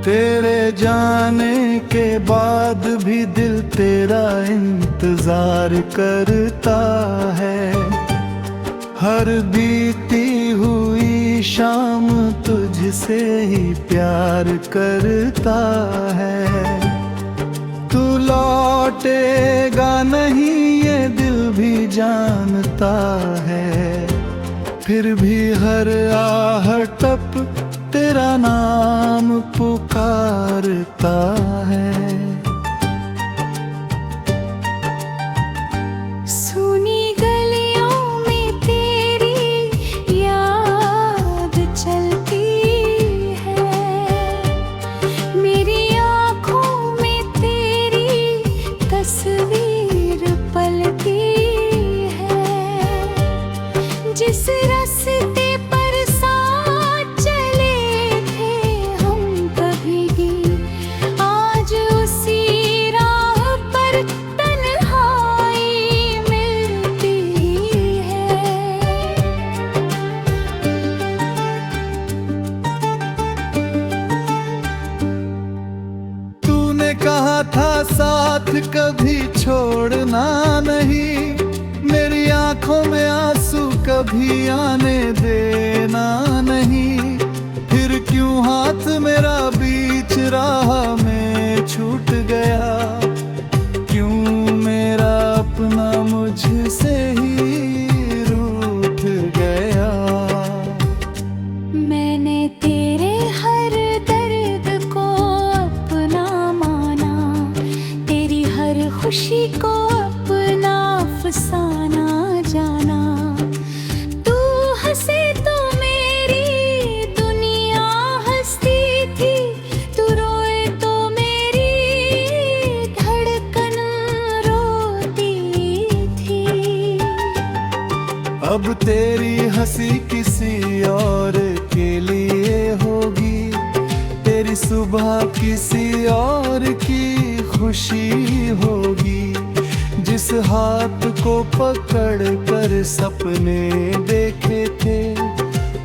तेरे जाने के बाद भी दिल तेरा इंतजार करता है। हर बीती हुई शाम तुझसे ही प्यार करता है। तू लौटेगा नहीं ये दिल भी जानता है, फिर भी हर आहट तेरा नाम पुकारता है। सुनी गलियों में तेरी याद चलती है, मेरी आँखों में तेरी तस्वीर पलती है। जिस रास्ते पर साथ चले थे हम कभी, आज उसी राह पर तन्हाई मिलती है। तूने कहा था साथ कभी छोड़ना नहीं, मेरी आंखों में आंसू कभी आने देना नहीं। फिर क्यों हाथ मेरा बीच राह में छूट गया, क्यों मेरा अपना मुझसे ही रूठ गया। मैंने तेरे हर दर्द को अपना माना, तेरी हर खुशी को अपना अफसाना जाना। तू हंसे तो मेरी दुनिया हंसती थी, तू रोए तो मेरी धड़कन रोती थी। अब तेरी हंसी किसी और के लिए होगी, तेरी सुबह किसी और की खुशी होगी। जिस हाथ को पकड़ कर सपने देखे थे,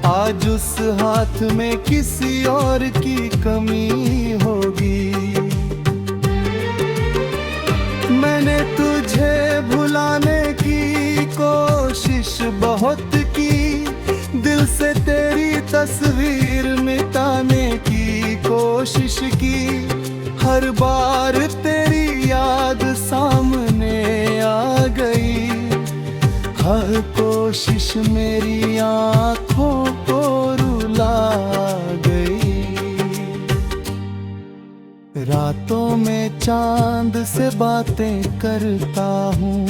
आज उस हाथ में किसी और की कमी होगी। मैंने तुझे भुलाने की कोशिश बहुत की, दिल से तेरी तस्वीर मिटाने की कोशिश की। हर बार तेरी याद सामने आ गई, हर कोशिश मेरी आँखों को रुला गई। रातों में चांद से बातें करता हूँ,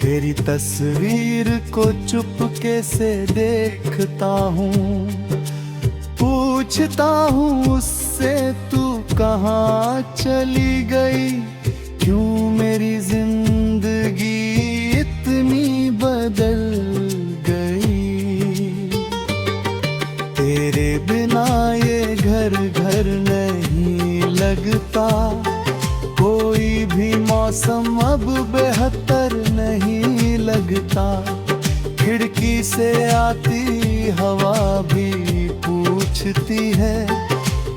तेरी तस्वीर को चुपके से देखता हूँ। पूछता हूँ उससे तू कहाँ चली गई, क्यों मेरी जिंदगी इतनी बदल गई। तेरे बिना ये घर घर नहीं लगता, कोई भी मौसम अब बेहतर नहीं लगता। खिड़की से आती हवा भी पूछती है,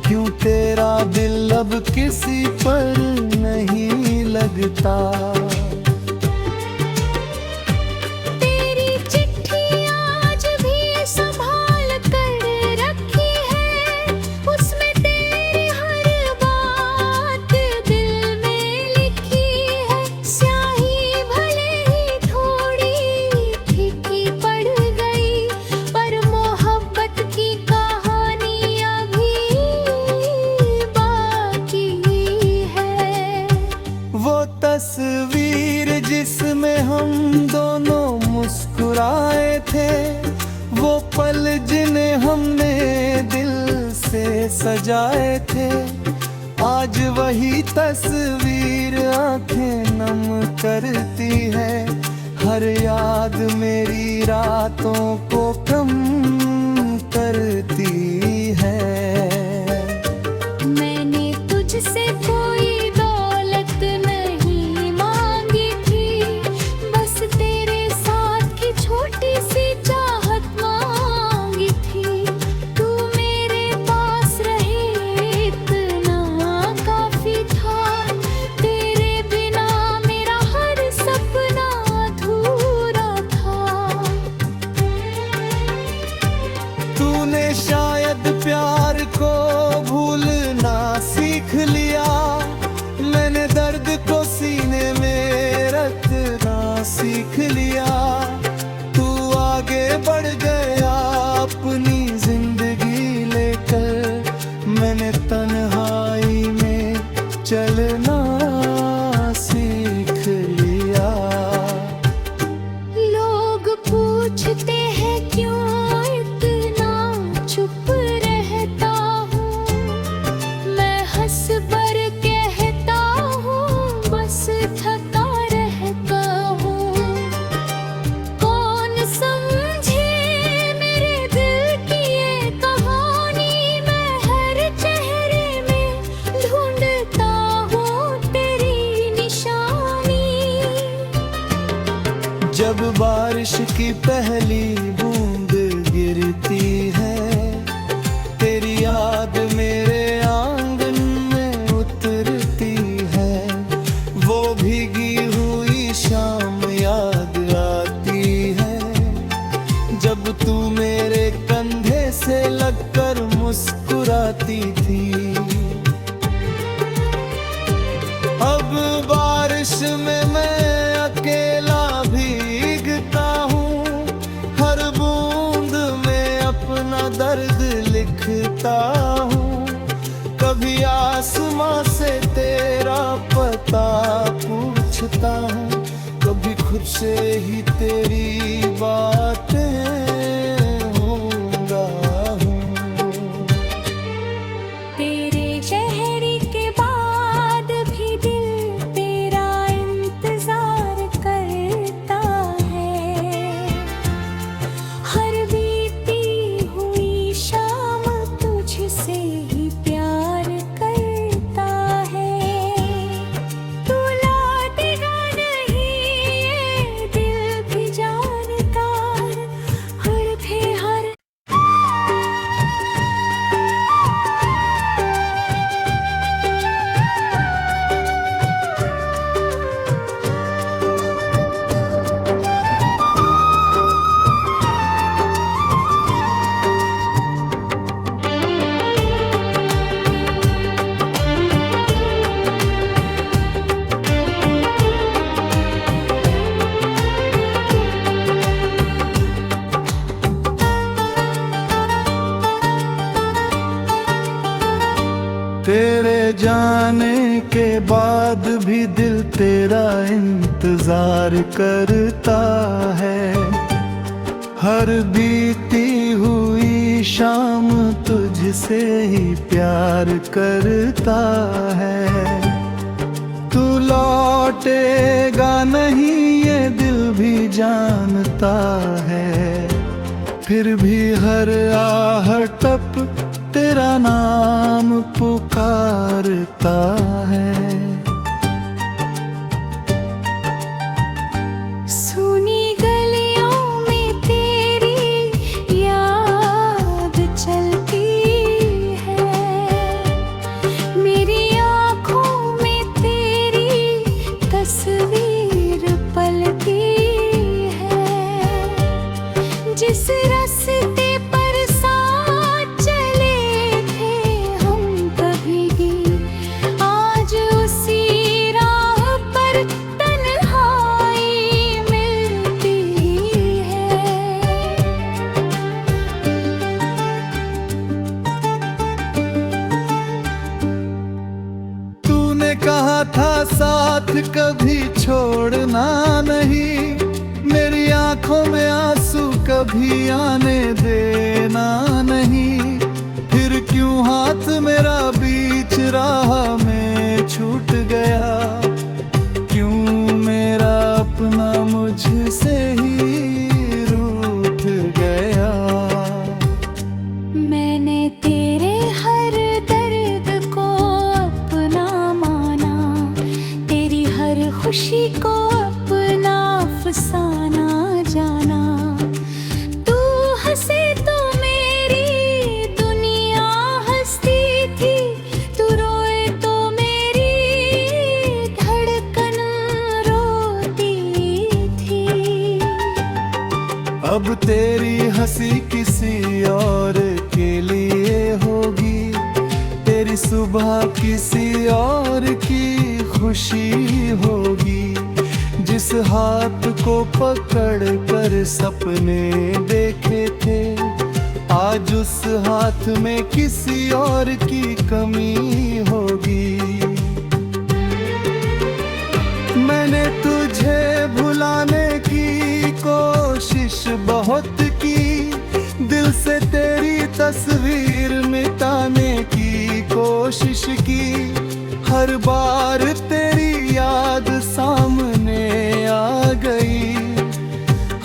क्यों तेरा दिल अब किसी पर नहीं लगता। तेरी चिट्ठी आज भी संभाल कर रखी है, उसमें तेरी हर बात दिल में लिखी है। स्याही भले ही थोड़ी फीकी पड़ गई, पर मोहब्बत की कहानी अभी बाकी है। वो तस्वीर जिसमें हम दोनों मुस्कुराए थे, वो पल जिन्हें हमने दिल से सजाए थे। आज वही तस्वीर आंखें नम करती है, हर याद मेरी रातों को कम करती है। मैंने तुझसे कोई दौलत नहीं मांगी थी, बस तेरे साथ की छोटी सी चाहत मांगी थी। तू मेरे पास रहे प्यार को भूलना सीख लिया, मैंने दर्द को सीने में रखना सीख लिया। तू आगे बढ़ गया अपनी जिंदगी लेकर, मैंने तन्हाई में चलना सीख लिया। लोग पूछते हैं क्यों इतना चुप रहता हूँ, मैं हंस पर कहता हूँ बस थका रहता हूँ। कौन समझे मेरे दिल की ये कहानी, मैं हर चेहरे में ढूंढता हूँ तेरी निशानी। जब बारिश की पहली बूंद गिरती है, तेरी याद मेरे आंगन में उतरती है। वो भीगी हुई शाम याद आती है, जब तू मेरे कंधे से लगकर मुस्कुराती थी। अब बारिश में मैं अकेला भीगता हूँ, हर बूंद में अपना दर्द लिखता हूँ। कभी आसमां से तेरा पता पूछता हूँ, कभी खुद से ही तेरी बातें होगा हूँ। तेरे चेहरे के बाद भी दिल तेरा इंतजार करता है, हर बीती हुई शाम तुझसे ही प्यार करता है। तू लौटेगा नहीं ये दिल भी जानता, हर भी हर तेरे जाने के बाद भी दिल तेरा इंतजार करता है, हर बीती हुई शाम तुझसे ही प्यार करता है। तू लौटेगा नहीं ये दिल भी जानता है, फिर भी हर आहट तेरा नाम पुकारता है। सुनी गलियों में तेरी याद चलती है, मेरी आँखों में तेरी तस्वीर पलती है। जिस रास्ते पर साथ चले थे हम कभी, आज उसी राह पर तन्हाई मिलती है। तूने कहा था साथ कभी छोड़ना नहीं, मेरी आंखों में आंसू कभी आने देना नहीं। फिर क्यों हाथ मेरा बीच राह में छूट गया, क्यों मेरा अपना मुझसे ही रूठ गया। मैंने तेरे हर दर्द को अपना माना, तेरी हर खुशी को अपना अफसाना जाना। तू हंसे तो मेरी दुनिया हंसती थी, तू रोए तो मेरी धड़कन रोती थी। अब तेरी हंसी किसी और के लिए सुबह किसी और की खुशी होगी। जिस हाथ को पकड़ कर सपने देखे थे, आज उस हाथ में किसी और की कमी होगी। मैंने तुझे भुलाने की कोशिश बहुत की, दिल से तेरी तस्वीर मिटाने की कोशिश की। हर बार तेरी याद सामने आ गई,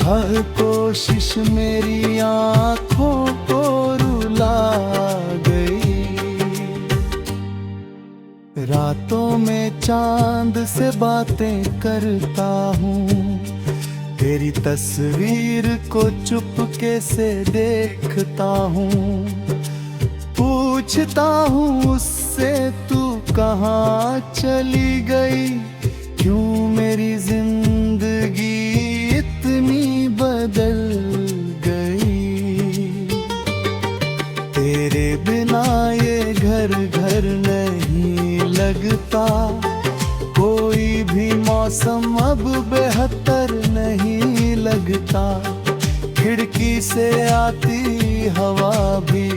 हर कोशिश मेरी आँखों को रुला गई। रातों में चांद से बातें करता हूँ, तेरी तस्वीर को चुपके से देखता हूँ। पूछता हूँ उससे तू कहाँ चली गई, क्यों मेरी जिंदगी इतनी बदल गई। तेरे बिना ये घर घर नहीं लगता, कोई भी मौसम अब बेहतर नहीं लगता। खिड़की से आती हवा भी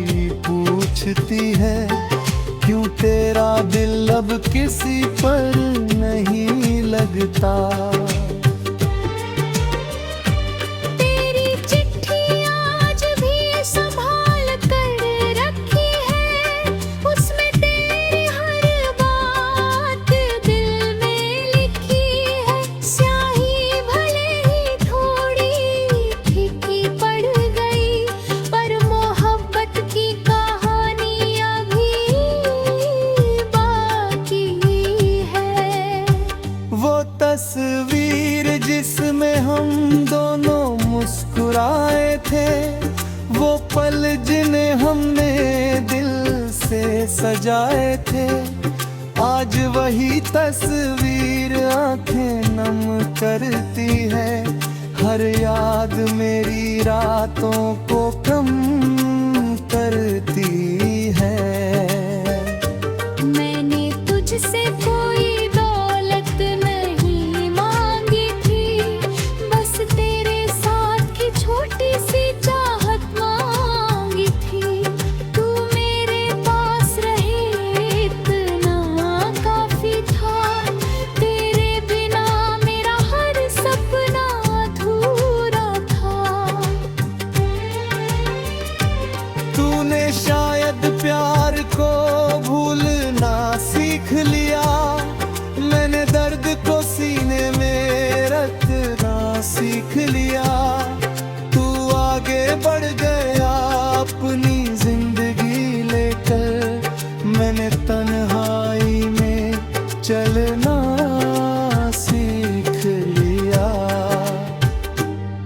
पूछती है, क्यों तेरा दिल अब किसी पर नहीं लगता। तस्वीर जिसमें हम दोनों मुस्कुराए थे, वो पल जिन्हें हमने दिल से सजाए थे। आज वही तस्वीर आंखें नम करती है, हर याद मेरी रातों को कम करती है। मैंने तुझसे कोई शायद प्यार को भूलना सीख लिया, मैंने दर्द को सीने में रखना सीख लिया। तू आगे बढ़ गया अपनी जिंदगी लेकर, मैंने तन्हाई में चलना सीख लिया।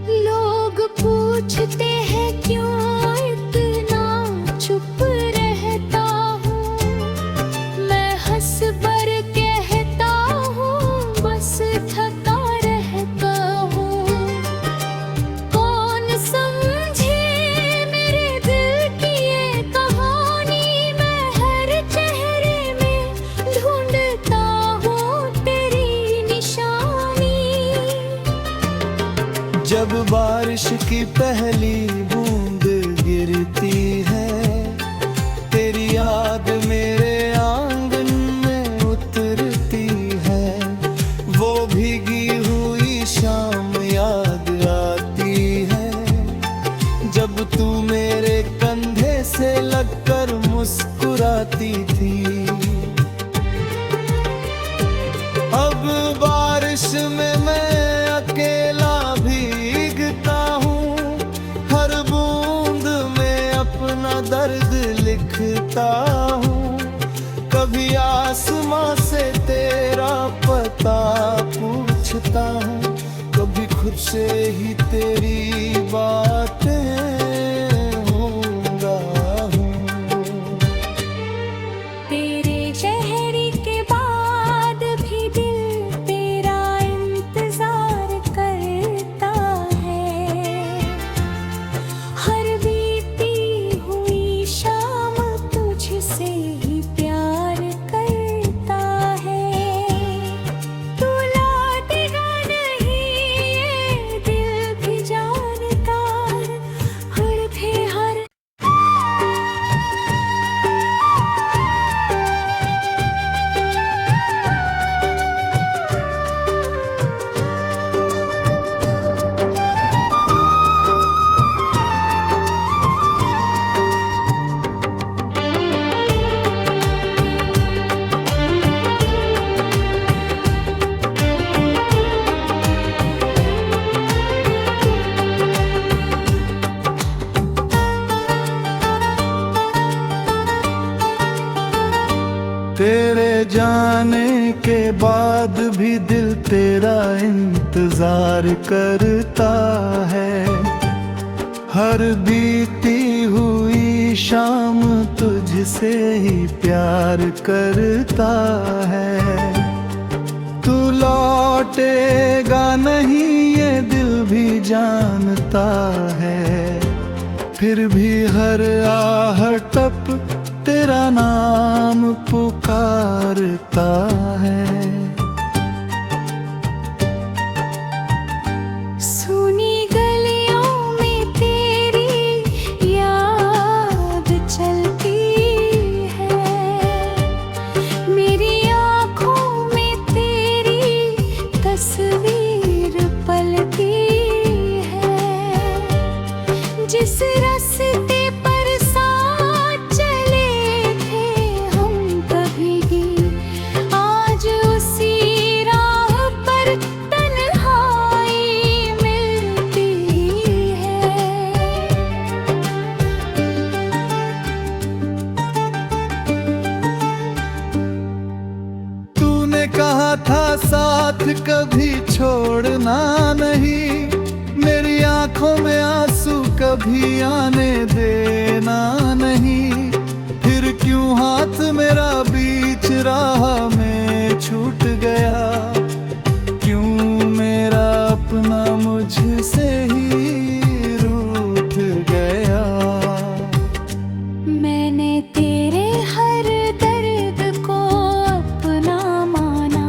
लोग पूछते हैं क्यों चुप रहता हूँ, मैं हंस कर कहता हूँ बस थका रहता हूँ। कौन समझे मेरे दिल की ये कहानी, मैं हर चेहरे में ढूंढता हूँ तेरी निशानी। जब बारिश की पहली बूंद गिरती है, तेरी याद मेरे आंगन में उतरती है। वो भीगी हुई शाम याद आती है, जब तू मेरे कंधे से लगकर मुस्कुराती थी। अब बारिश में मैं अकेला भीगता हूँ, हर बूंद में अपना दर्द लिखता हूँ। कभी आसमां से तेरा पता पूछता हूँ, कभी खुद से ही तेरी बातें होगा हूँ। तेरे चेहरे के बाद भी दिल तेरा इंतजार करता है, हर बीती हुई शाम तुझसे ही प्यार तेरे जाने के बाद भी दिल तेरा इंतजार करता है। हर बीती हुई शाम तुझसे ही प्यार करता है। तू लौटेगा नहीं ये दिल भी जानता है, फिर भी हर आहट पे तेरा नाम पुकारता है। सुनी गलियों में तेरी याद चलती है, मेरी आँखों में तेरी तस्वीर पलती है। जिस रास्ते पर साथ चले थे हम कभी, आज उसी राह पर तन्हाई मिलती है। तूने कहा था साथ कभी छोड़ना नहीं, मेरी आंखों में आंसू कभी आने देना नहीं। फिर क्यों हाथ मेरा बीच राह में छूट गया, क्यों मेरा अपना मुझसे ही रूठ गया। मैंने तेरे हर दर्द को अपना माना,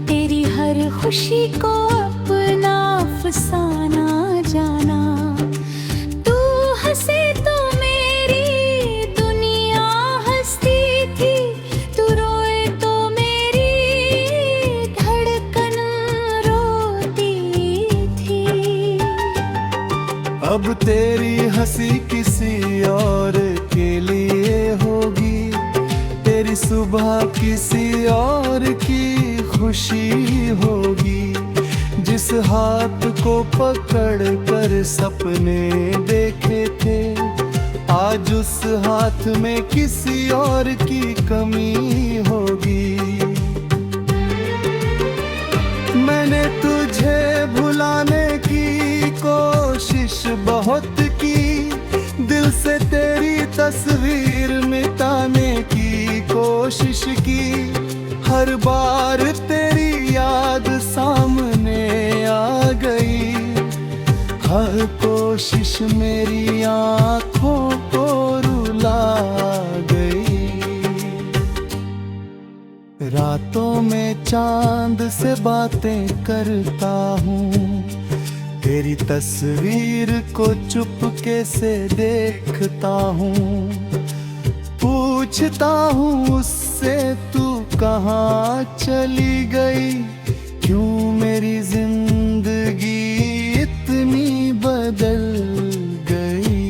तेरी हर खुशी को अपना अफसाना जाना। तू हंसे तो मेरी दुनिया हंसती थी, तू रोए तो मेरी धड़कन रोती थी। अब तेरी हंसी किसी और के लिए होगी, तेरी सुबह किसी और की खुशी होगी। जिस हाथ को पकड़ कर सपने देखे थे, आज उस हाथ में किसी और की कमी होगी। मैंने तुझे भुलाने की कोशिश बहुत की, दिल से तेरी तस्वीर मिटाने की कोशिश की। हर बार तेरी याद सामने आ गई, हर कोशिश मेरी आँखों को रुला गई। रातों में चांद से बातें करता हूँ, तेरी तस्वीर को चुपके से देखता हूँ। पूछता हूँ उससे तू कहाँ चली गई, क्यों मेरी जिंदगी इतनी बदल गई।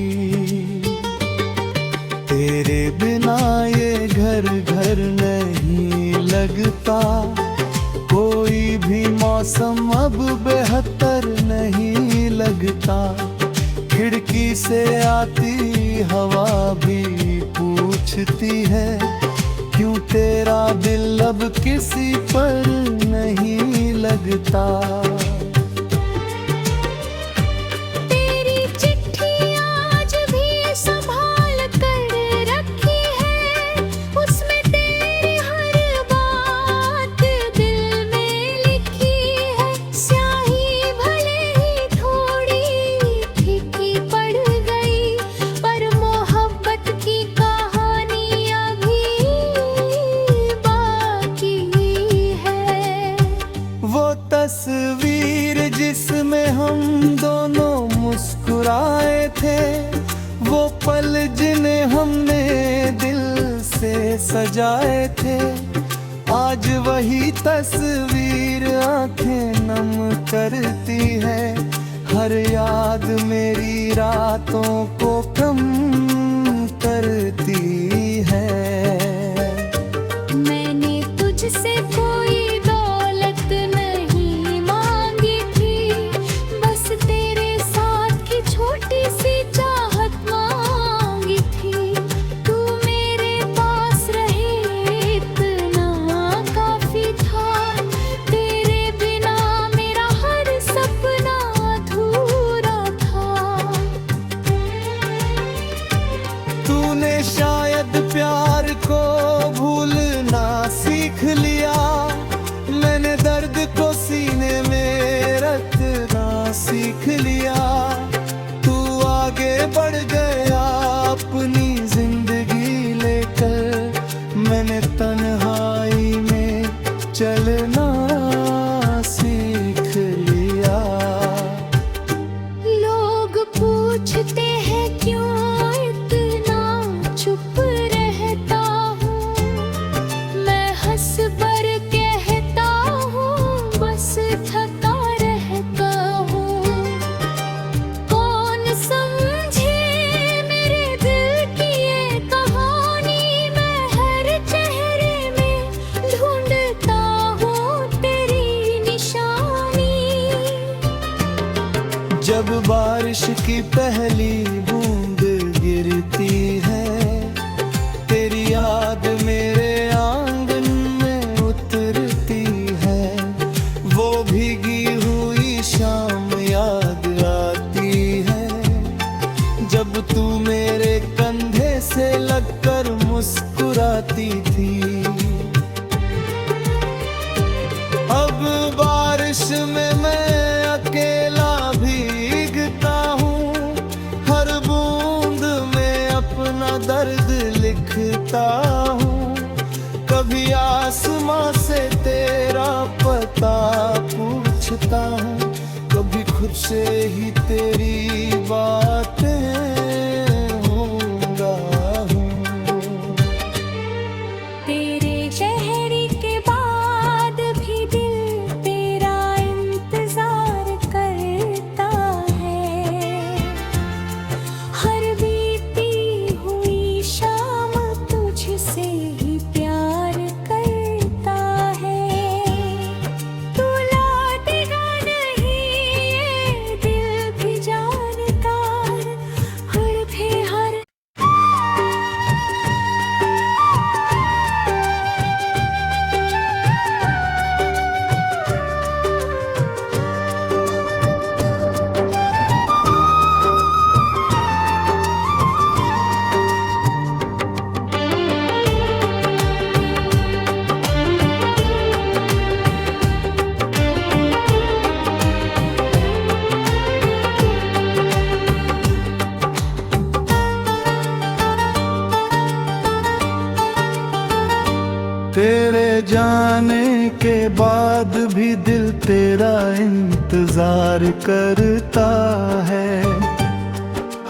तेरे बिना ये घर घर नहीं लगता, कोई भी मौसम अब बेहतर नहीं लगता। खिड़की से आती हवा भी पूछती है, क्यों तेरा दिल अब किसी पर नहीं लगता। तेरी चिट्ठी आज भी संभाल कर रखी है, उसमें तेरी हर बात दिल में लिखी है। स्याही भले ही थोड़ी फीकी पड़ गई, पर मोहब्बत की कहानी अभी बाकी है। वो तस्वीर जिसमें हम दोनों मुस्कुराए थे, वो पल जिन्हें हमने दिल से सजाए थे। आज वही तस्वीर आंखें नम करती है, हर याद मेरी रातों को कम करती है। मैंने तुझसे कोई दौलत नहीं मांगी थी, बस तेरे साथ की छोटी सी चाहत मांगी थी। तू मेरे पास रहे प्यार को भूलना सीख लिया, मैंने दर्द को सीने में रखना सीख लिया। तू आगे बढ़ गया अपनी जिंदगी लेकर, मैंने तन्हाई में चलना सीख लिया। लोग पूछते हैं क्यों इतना चुप रहता हूँ, मैं हंस कर कहता हूँ बस थका रहता हूँ। कौन समझे मेरे दिल की ये कहानी, मैं हर चेहरे में ढूंढता हूँ तेरी निशानी। जब बारिश की पहली बूंद गिरती है, तेरी याद मेरे आंगन में उतरती है। वो भीगी हुई शाम याद आती है, जब तू मेरे कंधे से लगकर मुस्कुराती थी। अब बारिश में मैं अकेला भीगता हूँ, हर बूंद में अपना दर्द लिखता हूँ। कभी आसमां से तेरा पता पूछता हूँ, कभी खुद से ही तेरी बातें होगा हूँ। तेरे चेहरे के बाद भी दिल तेरा इंतजार करता है, हर बीती हुई शाम तुझसे ही प्यार करता है। तू लौटेगा नहीं ये दिल भी जानता, हर भी हर तेरे जाने के बाद भी दिल तेरा इंतजार करता है,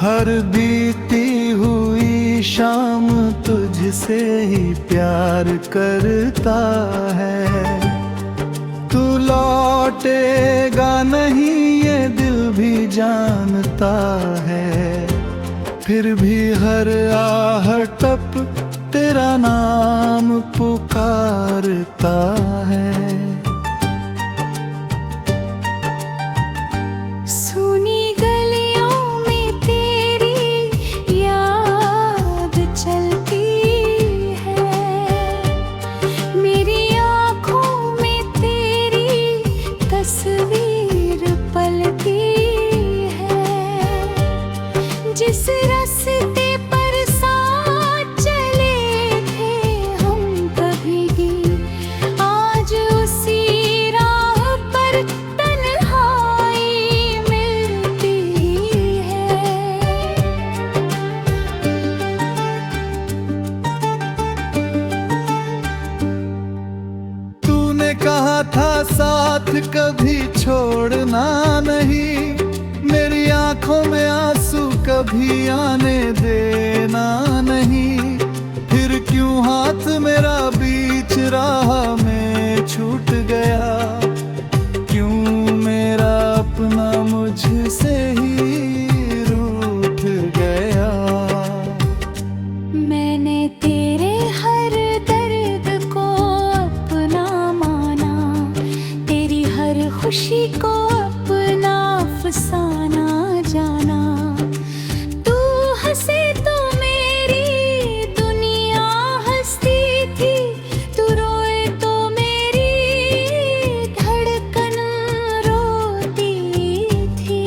हर बीती हुई शाम तुझसे ही प्यार करता है। तू लौटेगा नहीं ये दिल भी जानता है, फिर भी हर आहट टप तेरा नाम पुकारता है। सुनी गलियों में तेरी याद चलती है, मेरी आँखों में तेरी तस्वीर पलती है। जिस रास्ते पर साथ चले थे हम कभी, आज उसी राह पर तन्हाई मिलती है। तूने कहा था साथ कभी छोड़ना नहीं, मेरी आंखों में आंसू कभी आने देना नहीं। फिर क्यों हाथ मेरा बीच राह में छूट गया, क्यों मेरा अपना मुझसे ही रूठ गया। मैंने तेरे हर दर्द को अपना माना, तेरी हर खुशी को अपना अफसाना जाना। तू हंसे तो मेरी दुनिया हंसती थी, तू रोए तो मेरी धड़कन रोती थी।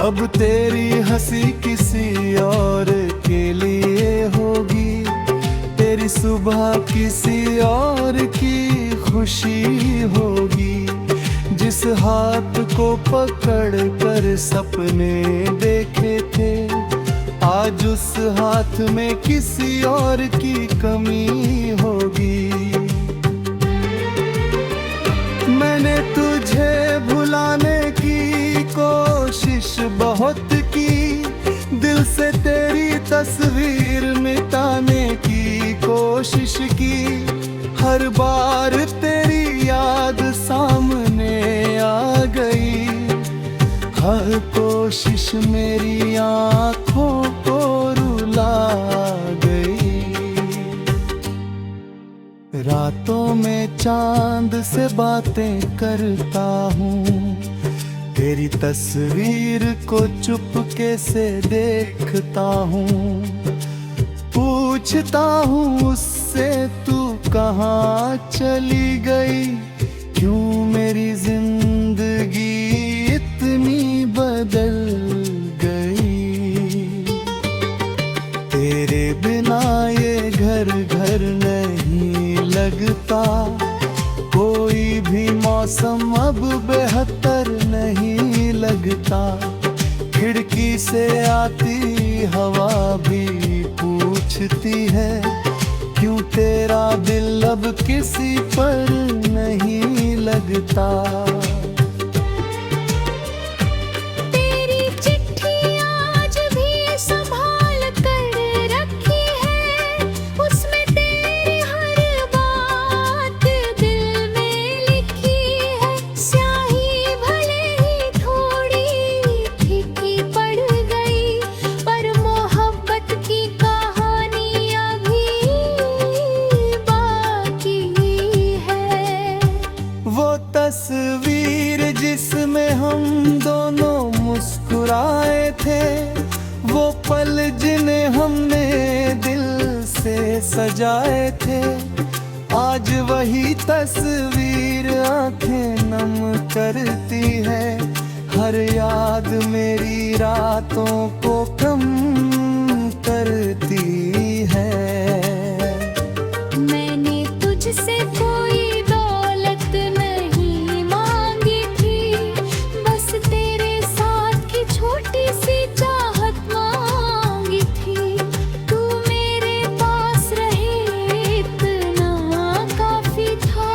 अब तेरी हंसी किसी और के लिए सुबह किसी और की खुशी होगी, जिस हाथ को पकड़ कर सपने देखे थे, आज उस हाथ में किसी और की कमी होगी। मैंने तुझे भुलाने की कोशिश बहुत की, दिल से तेरी तस्वीर मिटाने की कोशिश की, हर बार तेरी याद सामने आ गई, हर कोशिश मेरी आँखों को रुला गई। रातों में चांद से बातें करता हूँ, तेरी तस्वीर को चुपके से देखता हूँ, पूछता हूँ उससे तू कहाँ चली गई, क्यों मेरी जिंदगी इतनी बदल गई। तेरे बिना ये घर घर नहीं लगता, कोई भी मौसम अब बेहतर नहीं लगता, खिड़की से आती हवा भी पूछती है, क्यों तेरा दिल अब किसी पर नहीं लगता। तेरी चिट्ठी आज भी संभाल कर रखी है, उसमें तेरी हर बात दिल में लिखी है, स्याही भले ही थोड़ी फीकी पड़ गई, पर मोहब्बत की कहानी अभी बाकी है। वो तस्वीर जिसमें हम दोनों मुस्कुराए थे, वो पल जिन्हें हमने दिल से सजाए थे, आज वही तस्वीर आंखें नम करती है, हर याद मेरी रातों को कम करती है। मैंने तुझसे कोई दौलत नहीं मांगी थी, बस तेरे साथ की छोटी सी चाहत मांगी थी, तू मेरे पास रहे इतना काफी था,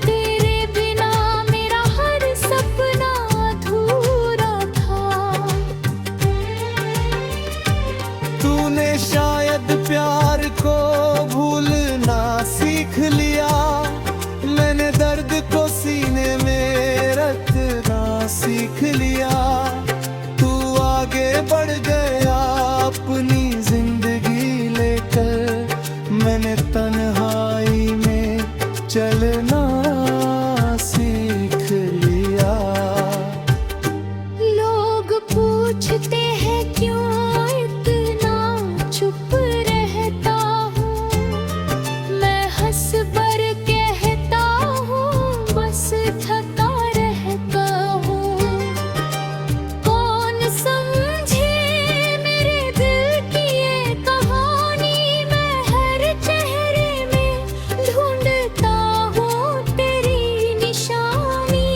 तेरे बिना मेरा हर सपना अधूरा था। तूने शायद प्यार को भूलना सीख लिया, मैंने दर्द को सीने में रखना सीख लिया, तू आगे बढ़ गया अपनी जिंदगी लेकर, मैंने तन्हाई में चलना सीख लिया। लोग पूछते हैं क्यों इतना चुप रहता हूँ, मैं हंस कर कहता हूँ बस थका रहता हूँ, कौन समझे मेरे दिल की ये कहानी, मैं हर चेहरे में ढूंढता हूँ तेरी निशानी।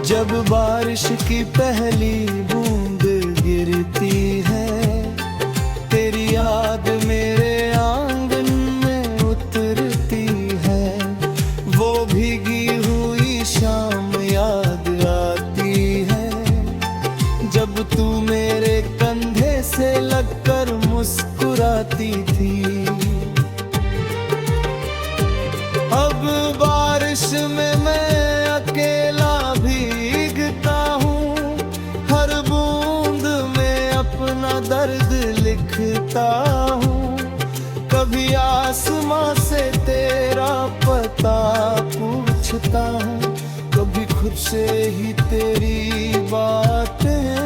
जब बारिश की पहली बूंद गिरती है, तेरी याद मेरे आंगन में उतरती है, वो भीगी हुई शाम याद आती है, जब तू मेरे कंधे से लगकर मुस्कुराती थी। अब बारिश में मैं अकेला भीगता हूँ, हर बूंद में अपना दर्द लिखता हूँ, कभी आसमां से तेरा पता पूछता हूँ, कभी खुद से ही तेरी बातें